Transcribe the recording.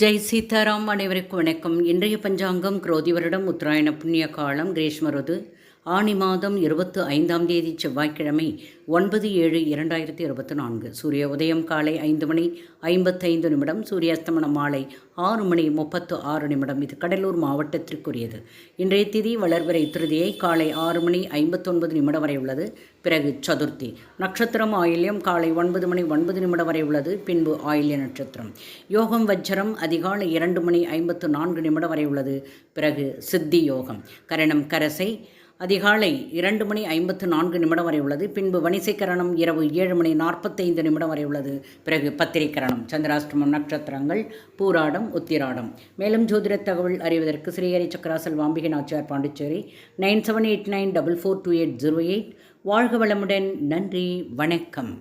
ஜெய் சீதாராம். அனைவருக்கும் வணக்கம். இன்றைய பஞ்சாங்கம் குரோதி வருடம் உத்தராயண புண்ணிய காலம் கிரீஷ்ம ருது ஆனி மாதம் 25ஆம் தேதி செவ்வாய்க்கிழமை 9/7/2024. சூரிய உதயம் காலை 5:55. சூரியாஸ்தமனம் மாலை 6:36. இது கடலூர் மாவட்டத்திற்குரியது. இன்றைய திதி வளர்பிறை திருதியை காலை 6:59 வரை உள்ளது. பிறகு சதுர்த்தி. நட்சத்திரம் ஆயில்யம் காலை 9:09 வரை உள்ளது. பின்பு ஆயில்ய நட்சத்திரம். யோகம் வஜ்ரம் அதிகாலை 2:54 வரை உள்ளது. பிறகு சித்தி யோகம். கரணம் கரசை அதிகாலை 2:54 வரை உள்ளது. பின்பு வணிசைக்கரணம் இரவு 7:45 வரை உள்ளது. பிறகு பத்திரிகரணம். சந்திராஷ்டமம் நட்சத்திரங்கள் பூராடம் உத்திராடம். மேலும் ஜோதிட தகவல் அறிவதற்கு ஸ்ரீஹரி சக்கரா செல்வாம்பிகை நாச்சியார், பாண்டிச்சேரி 9789442808. வாழ்க வளமுடன். நன்றி, வணக்கம்.